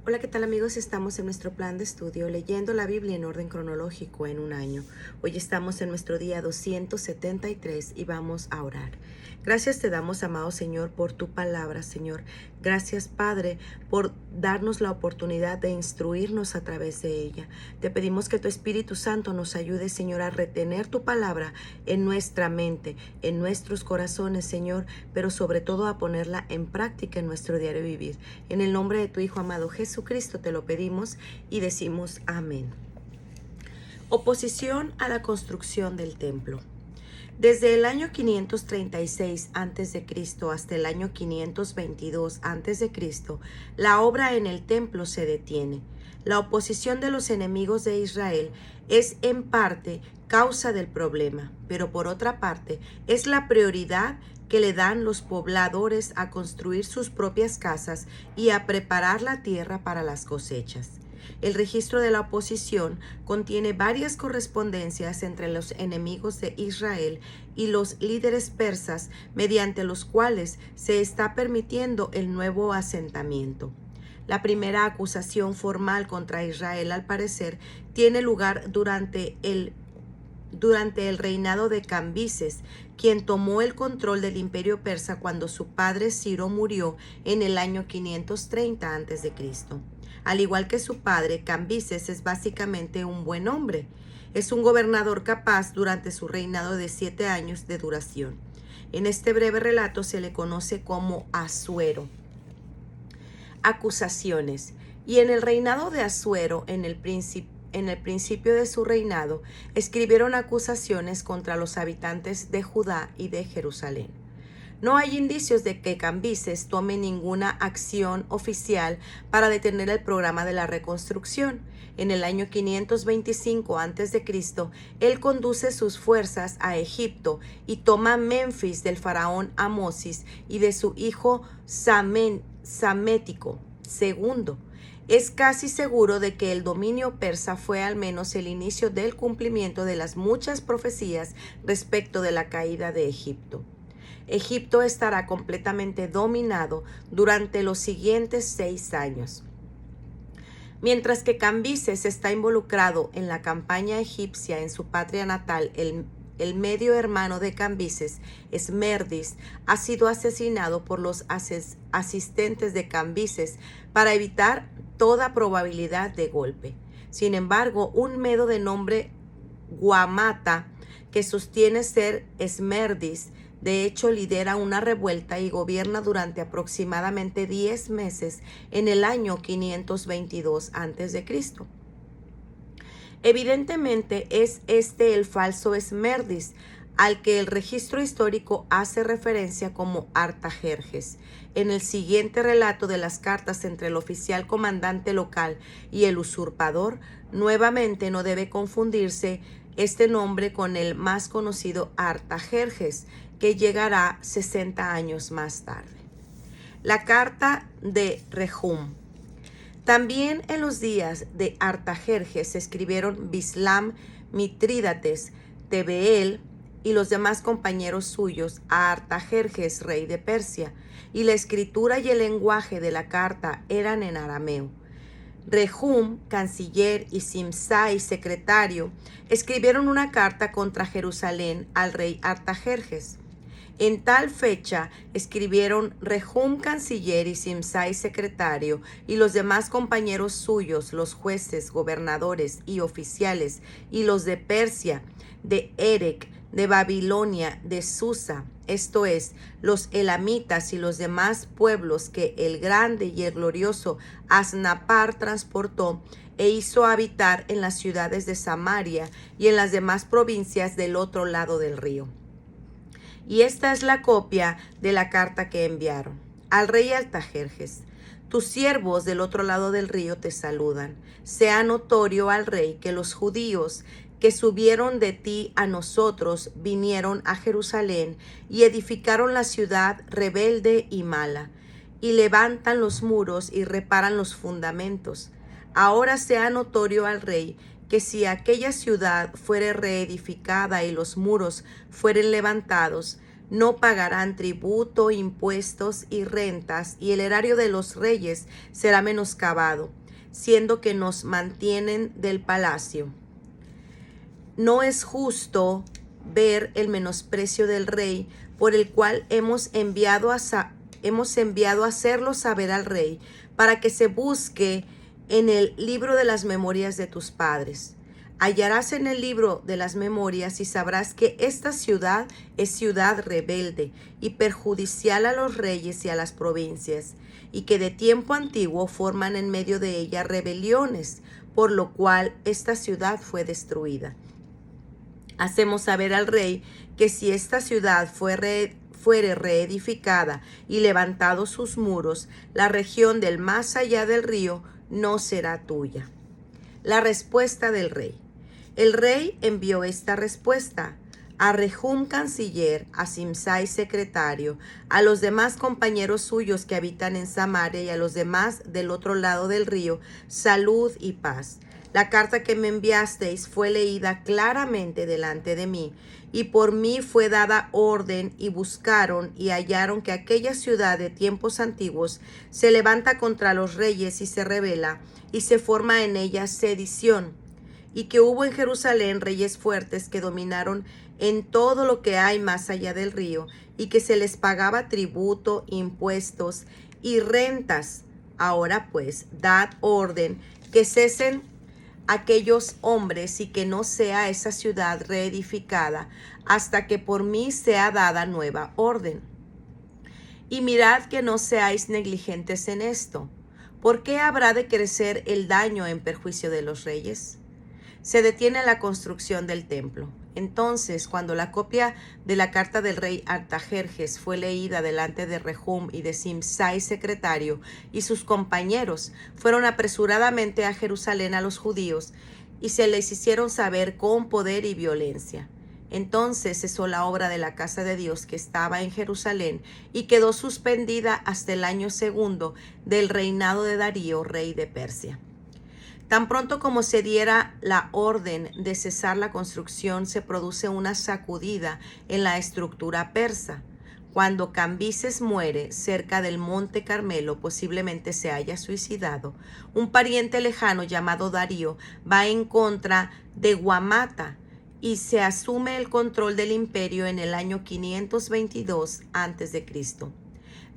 Hola, ¿qué tal amigos? Estamos en nuestro plan de estudio leyendo la Biblia en orden cronológico en un año. Hoy estamos en nuestro día 273 y vamos a orar. Gracias te damos, amado Señor, por tu palabra, Señor. Gracias, Padre, por darnos la oportunidad de instruirnos a través de ella. Te pedimos que tu Espíritu Santo nos ayude, Señor, a retener tu palabra en nuestra mente, en nuestros corazones, Señor, pero sobre todo a ponerla en práctica en nuestro diario vivir. En el nombre de tu Hijo amado Jesucristo te lo pedimos y decimos amén. Oposición a la construcción del templo. Desde el año 536 a.C. hasta el año 522 a.C., la obra en el templo se detiene. La oposición de los enemigos de Israel es en parte causa del problema, pero por otra parte es la prioridad que le dan los pobladores a construir sus propias casas y a preparar la tierra para las cosechas. El registro de la oposición contiene varias correspondencias entre los enemigos de Israel y los líderes persas, mediante los cuales se está permitiendo el nuevo asentamiento. La primera acusación formal contra Israel, al parecer, tiene lugar durante el reinado de Cambises, quien tomó el control del imperio persa cuando su padre Ciro murió en el año 530 a.C. Al igual que su padre, Cambises es básicamente un buen hombre. Es un gobernador capaz durante su reinado de 7 años de duración. En este breve relato se le conoce como Asuero. Acusaciones. Y en el reinado de Asuero, en el principio de su reinado, escribieron acusaciones contra los habitantes de Judá y de Jerusalén. No hay indicios de que Cambises tome ninguna acción oficial para detener el programa de la reconstrucción. En el año 525 a.C., él conduce sus fuerzas a Egipto y toma Menfis del faraón Amosis y de su hijo Psamético II. Es casi seguro de que el dominio persa fue al menos el inicio del cumplimiento de las muchas profecías respecto de la caída de Egipto. Egipto estará completamente dominado durante los siguientes 6 años. Mientras que Cambises está involucrado en la campaña egipcia en su patria natal, el medio hermano de Cambises, Esmerdis, ha sido asesinado por los asistentes de Cambises para evitar toda probabilidad de golpe. Sin embargo, un medo de nombre Guamata, que sostiene ser Esmerdis, de hecho lidera una revuelta y gobierna durante aproximadamente 10 meses en el año 522 a.C. Evidentemente es este el falso Esmerdis, al que el registro histórico hace referencia como Artajerjes. En el siguiente relato de las cartas entre el oficial comandante local y el usurpador, nuevamente no debe confundirse este nombre con el más conocido Artajerjes, que llegará 60 años más tarde. La carta de Rehum. También en los días de Artajerjes se escribieron Bislam, Mitrídates, Tebeel y los demás compañeros suyos a Artajerjes, rey de Persia, y la escritura y el lenguaje de la carta eran en arameo. Rehum, canciller, y Simsai, secretario, escribieron una carta contra Jerusalén al rey Artajerjes. En tal fecha escribieron Rehum, canciller, y Simsai, secretario, y los demás compañeros suyos, los jueces, gobernadores y oficiales, y los de Persia, de Erec, de Babilonia, de Susa, esto es, los elamitas y los demás pueblos que el grande y el glorioso Asnapar transportó e hizo habitar en las ciudades de Samaria y en las demás provincias del otro lado del río. Y esta es la copia de la carta que enviaron. Al rey Artajerjes: tus siervos del otro lado del río te saludan. Sea notorio al rey que los judíos que subieron de ti a nosotros vinieron a Jerusalén y edificaron la ciudad rebelde y mala, y levantan los muros y reparan los fundamentos. Ahora sea notorio al rey que si aquella ciudad fuere reedificada y los muros fueren levantados, no pagarán tributo, impuestos y rentas, y el erario de los reyes será menoscabado, siendo que nos mantienen del palacio. No es justo ver el menosprecio del rey, por el cual hemos enviado a hacerlo saber al rey, para que se busque en el libro de las memorias de tus padres. Hallarás en el libro de las memorias y sabrás que esta ciudad es ciudad rebelde y perjudicial a los reyes y a las provincias, y que de tiempo antiguo forman en medio de ella rebeliones, por lo cual esta ciudad fue destruida. Hacemos saber al rey que si esta ciudad fuere reedificada y levantados sus muros, la región del más allá del río no será tuya. La respuesta del rey. El rey envió esta respuesta a Rehum canciller, a Simsai secretario, a los demás compañeros suyos que habitan en Samaria y a los demás del otro lado del río, salud y paz. La carta que me enviasteis fue leída claramente delante de mí, y por mí fue dada orden, y buscaron y hallaron que aquella ciudad de tiempos antiguos se levanta contra los reyes y se rebela, y se forma en ella sedición, y que hubo en Jerusalén reyes fuertes que dominaron en todo lo que hay más allá del río, y que se les pagaba tributo, impuestos y rentas. Ahora pues, dad orden que cesen aquellos hombres y que no sea esa ciudad reedificada hasta que por mí sea dada nueva orden. Y mirad que no seáis negligentes en esto. ¿Por qué habrá de crecer el daño en perjuicio de los reyes? Se detiene la construcción del templo. Entonces, cuando la copia de la carta del rey Artajerjes fue leída delante de Rehum y de Simsai secretario y sus compañeros, fueron apresuradamente a Jerusalén a los judíos y se les hicieron saber con poder y violencia. Entonces cesó la obra de la casa de Dios que estaba en Jerusalén y quedó suspendida hasta el año 2 del reinado de Darío, rey de Persia. Tan pronto como se diera la orden de cesar la construcción, se produce una sacudida en la estructura persa. Cuando Cambises muere cerca del monte Carmelo, posiblemente se haya suicidado, un pariente lejano llamado Darío va en contra de Guamata y se asume el control del imperio en el año 522 a.C.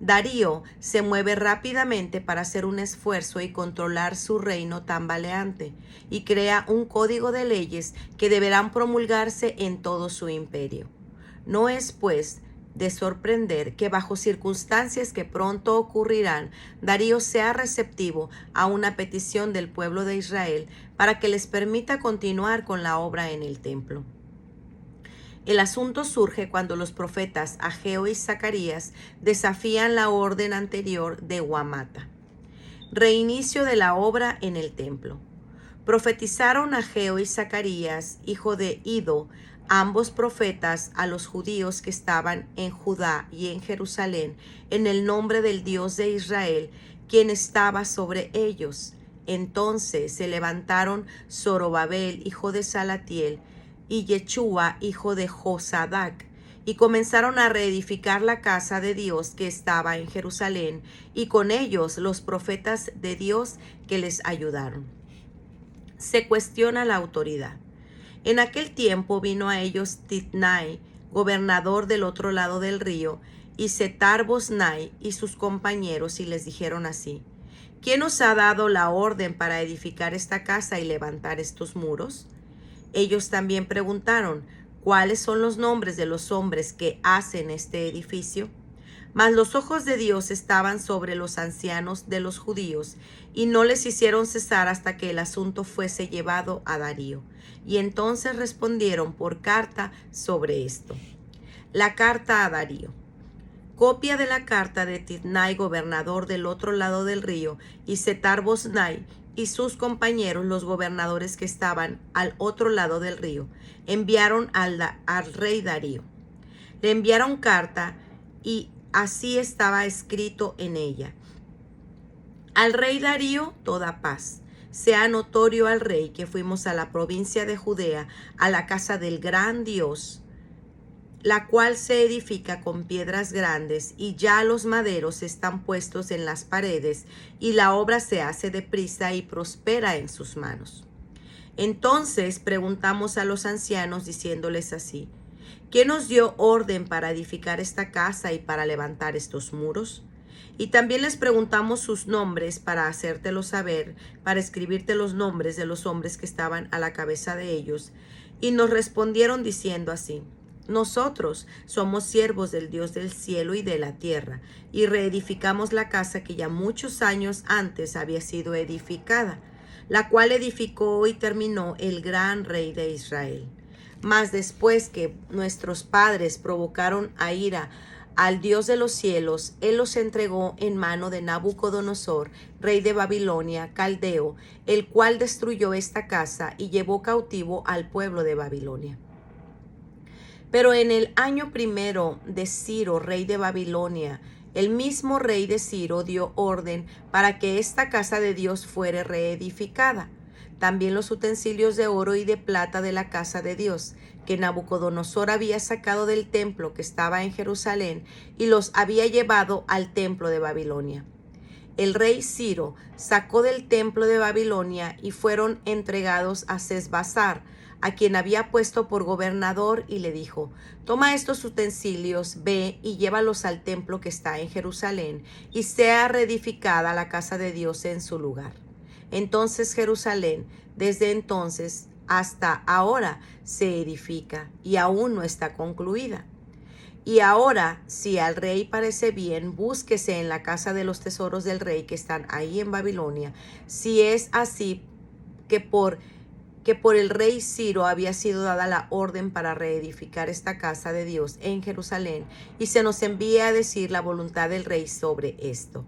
Darío se mueve rápidamente para hacer un esfuerzo y controlar su reino tambaleante, y crea un código de leyes que deberán promulgarse en todo su imperio. No es, pues, de sorprender que bajo circunstancias que pronto ocurrirán, Darío sea receptivo a una petición del pueblo de Israel para que les permita continuar con la obra en el templo. El asunto surge cuando los profetas Ageo y Zacarías desafían la orden anterior de Guamata. Reinicio de la obra en el templo. Profetizaron Ageo y Zacarías, hijo de Ido, ambos profetas, a los judíos que estaban en Judá y en Jerusalén, en el nombre del Dios de Israel, quien estaba sobre ellos. Entonces se levantaron Zorobabel, hijo de Salatiel, y Yeshua, hijo de Josadac, y comenzaron a reedificar la casa de Dios que estaba en Jerusalén, y con ellos los profetas de Dios que les ayudaron. Se cuestiona la autoridad. En aquel tiempo vino a ellos Titnai, gobernador del otro lado del río, y Setar-Bosnai y sus compañeros, y les dijeron así: ¿Quién os ha dado la orden para edificar esta casa y levantar estos muros? Ellos también preguntaron: ¿cuáles son los nombres de los hombres que hacen este edificio? Mas los ojos de Dios estaban sobre los ancianos de los judíos, y no les hicieron cesar hasta que el asunto fuese llevado a Darío. Y entonces respondieron por carta sobre esto. La carta a Darío. Copia de la carta de Titnai, gobernador del otro lado del río, y Setar-Bosnai y sus compañeros, los gobernadores que estaban al otro lado del río, enviaron al rey Darío. Le enviaron carta y así estaba escrito en ella: al rey Darío toda paz. Sea notorio al rey que fuimos a la provincia de Judea, a la casa del gran Dios, la cual se edifica con piedras grandes, y ya los maderos están puestos en las paredes, y la obra se hace deprisa y prospera en sus manos. Entonces preguntamos a los ancianos diciéndoles así: ¿quién nos dio orden para edificar esta casa y para levantar estos muros? Y también les preguntamos sus nombres para hacértelo saber, para escribirte los nombres de los hombres que estaban a la cabeza de ellos. Y nos respondieron diciendo así: nosotros somos siervos del Dios del cielo y de la tierra, y reedificamos la casa que ya muchos años antes había sido edificada, la cual edificó y terminó el gran rey de Israel. Mas después que nuestros padres provocaron a ira al Dios de los cielos, él los entregó en mano de Nabucodonosor, rey de Babilonia, caldeo, el cual destruyó esta casa y llevó cautivo al pueblo de Babilonia. Pero en el año primero de Ciro, rey de Babilonia, el mismo rey de Ciro dio orden para que esta casa de Dios fuere reedificada. También los utensilios de oro y de plata de la casa de Dios, que Nabucodonosor había sacado del templo que estaba en Jerusalén, y los había llevado al templo de Babilonia. El rey Ciro sacó del templo de Babilonia y fueron entregados a Sesbassar, a quien había puesto por gobernador, y le dijo: toma estos utensilios, ve y llévalos al templo que está en Jerusalén, y sea reedificada la casa de Dios en su lugar. Entonces Jerusalén, desde entonces hasta ahora, se edifica, y aún no está concluida. Y ahora, si al rey parece bien, búsquese en la casa de los tesoros del rey que están ahí en Babilonia, si es así que por el rey Ciro había sido dada la orden para reedificar esta casa de Dios en Jerusalén, y se nos envía a decir la voluntad del rey sobre esto.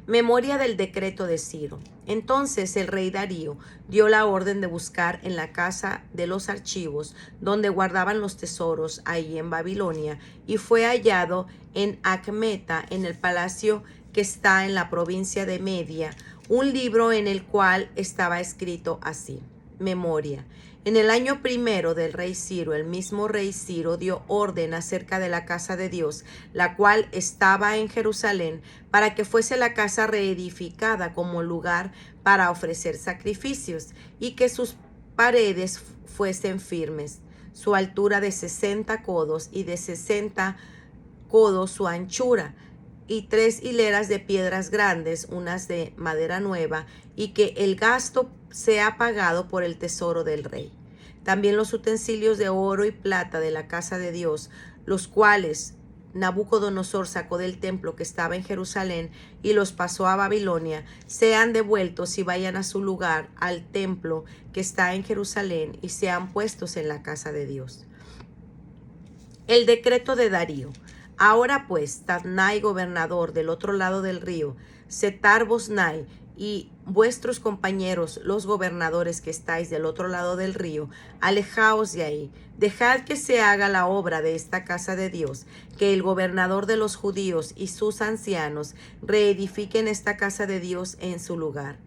Memoria del decreto de Ciro. Entonces el rey Darío dio la orden de buscar en la casa de los archivos donde guardaban los tesoros ahí en Babilonia, y fue hallado en Acmeta, en el palacio que está en la provincia de Media, un libro en el cual estaba escrito así: Memoria. En el año primero del rey Ciro, el mismo rey Ciro dio orden acerca de la casa de Dios, la cual estaba en Jerusalén, para que fuese la casa reedificada como lugar para ofrecer sacrificios, y que sus paredes fuesen firmes, su altura de 60 codos y de 60 codos su anchura, y 3 hileras de piedras grandes, unas de madera nueva, y que el gasto sea pagado por el tesoro del rey. También los utensilios de oro y plata de la casa de Dios, los cuales Nabucodonosor sacó del templo que estaba en Jerusalén y los pasó a Babilonia, sean devueltos y vayan a su lugar al templo que está en Jerusalén, y sean puestos en la casa de Dios. El decreto de Darío. Ahora pues, Tatnai, gobernador del otro lado del río, Setar-Bosnai, y vuestros compañeros, los gobernadores que estáis del otro lado del río, alejaos de ahí. Dejad que se haga la obra de esta casa de Dios, que el gobernador de los judíos y sus ancianos reedifiquen esta casa de Dios en su lugar.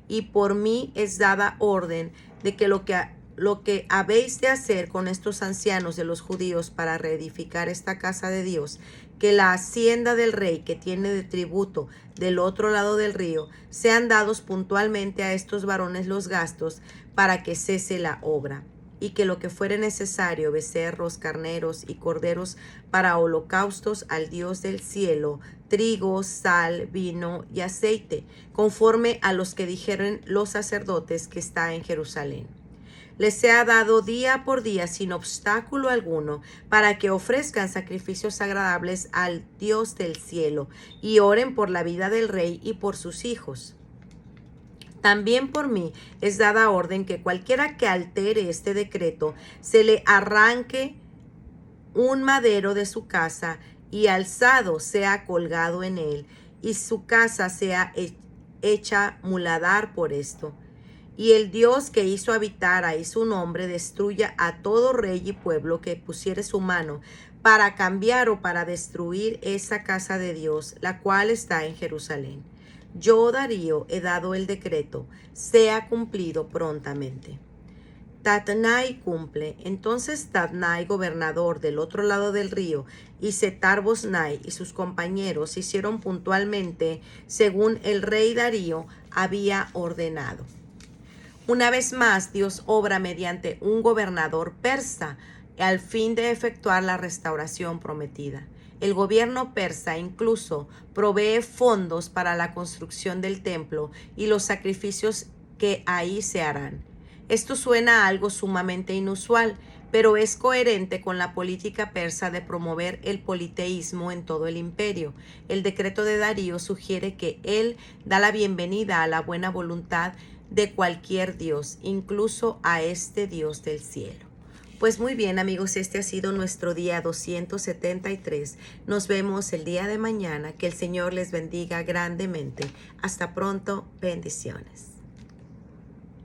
Y por mí es dada orden de que lo que habéis de hacer con estos ancianos de los judíos para reedificar esta casa de Dios, que la hacienda del rey que tiene de tributo del otro lado del río, sean dados puntualmente a estos varones los gastos para que cese la obra, y que lo que fuere necesario, becerros, carneros y corderos para holocaustos al Dios del cielo, trigo, sal, vino y aceite, conforme a los que dijeron los sacerdotes que está en Jerusalén. Les sea dado día por día sin obstáculo alguno, para que ofrezcan sacrificios agradables al Dios del cielo, y oren por la vida del rey y por sus hijos. También por mí es dada orden que cualquiera que altere este decreto, se le arranque un madero de su casa, y alzado sea colgado en él, y su casa sea hecha muladar por esto. Y el Dios que hizo habitar ahí su nombre destruya a todo rey y pueblo que pusiere su mano para cambiar o para destruir esa casa de Dios, la cual está en Jerusalén. Yo, Darío, he dado el decreto, sea cumplido prontamente. Tatnai cumple. Entonces Tatnai, gobernador del otro lado del río, y Setar-Boznai y sus compañeros hicieron puntualmente según el rey Darío había ordenado. Una vez más, Dios obra mediante un gobernador persa al fin de efectuar la restauración prometida. El gobierno persa incluso provee fondos para la construcción del templo y los sacrificios que ahí se harán. Esto suena a algo sumamente inusual, pero es coherente con la política persa de promover el politeísmo en todo el imperio. El decreto de Darío sugiere que él da la bienvenida a la buena voluntad de cualquier Dios, incluso a este Dios del cielo. Pues muy bien, amigos, este ha sido nuestro día 273. Nos vemos el día de mañana. Que el Señor les bendiga grandemente. Hasta pronto. Bendiciones.